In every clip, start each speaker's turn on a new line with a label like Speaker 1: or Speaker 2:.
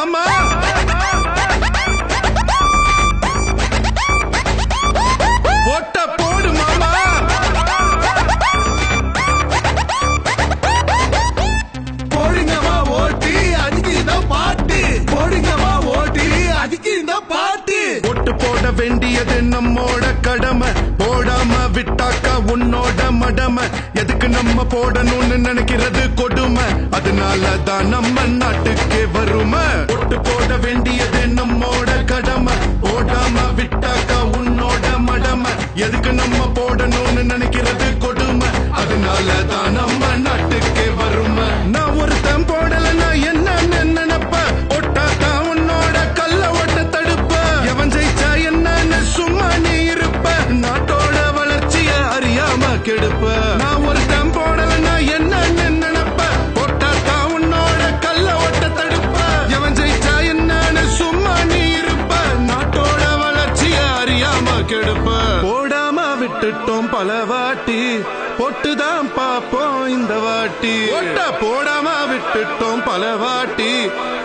Speaker 1: மாமா ஓட்ட போடு மாமா போடுங்கம்மா ஓட்டி அதுக்கு இந்த பாட்டு போடுங்கம்மா ஓட்டி அதுக்கு இந்த பாட்டு ஓட்டு போட வேண்டியது நம்மோட கடமை போடாம விட்டாக்கா உன்னோட மடமை எதுக்கு நம்ம போடணும்னு நினைக்கிறது கொடுமை அதனால தான் நம்ம நாட்டுக்கு வறுமை ஓட்டு போட வேண்டியது நம்மோட கடமை போடாம விட்டாக்கா உன்னோட மடமை எதுக்கு நம்ம போடணும்னு நினைக்கிறது கொடுமை அதனால தான் நம்ம நாட்டுக்கு வறுமை நான் ஒருத்தன் போடலன்னா என்னன்னு நினைப்ப ஒட்டாக்கா உன்னோட கல்ல ஓட்ட தடுப்ப எவன் ஜெயிச்சா என்னன்னு சும்மா நீ இருப்ப நாட்டோட வளர்ச்சிய அறியாம கெடுப்ப நான் ஒருத்தன் போடலன்னா என்னன்னு நினைப்ப ஒட்டாக்கா உன்னோட கல்ல ஓட்ட தடுப்ப எவன் ஜெயிச்சா என்னன்னு சும்மா நீ இருப்ப நாட்டோட வளர்ச்சிய அறியாம கெடுப்ப போடாம விட்டுட்டோம் பல வாட்டி பொட்டுதான் பாப்போம் இந்த வாட்டி ஒட்ட போடாம விட்டுட்டோம் பல வாட்டி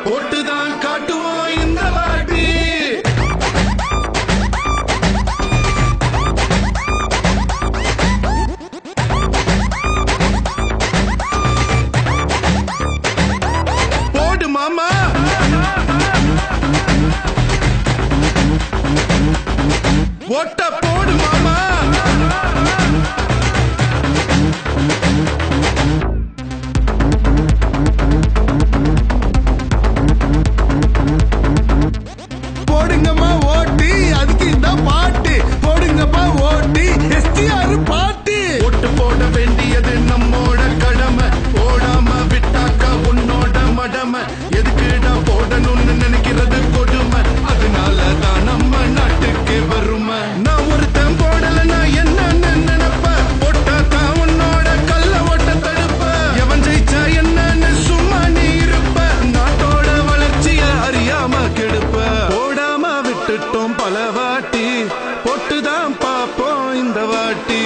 Speaker 1: பொட்டுதான் காட்டுவோம் இந்த வாட்டி போடு மாமா ஓட்ட போடு மாமா போடுங்கம்மா ஓட்டி அதுக்கு இந்த பாட்டு போடுங்கப்பா ஓட்டி எஸ்டிஆர் பாட்டு ஓட்டு போட வேண்டியது நம்மோட கடமை போடாம விட்டாக்கா உன்னோட மடமை எதுக்குடா போடணும்னு நினைக்கிறது கொடுமை அதனால தான் நம்ம நாட்டுக்கு வறுமை நான் ஒருத்தன் போடலன்னா என்னன்னு நினைப்ப போட்டாக்கா உன்னோட கல்ல ஓட்ட தடுப்ப எவன் ஜெயிச்சா என்னன்னு சும்மா நீ இருப்ப நாட்டோட வளர்ச்சிய அறியாம கெடுப்ப போடாம விட்டுட்டோம் பல வாட்டி பொட்டுதான் பாப்போம் இந்த வாட்டி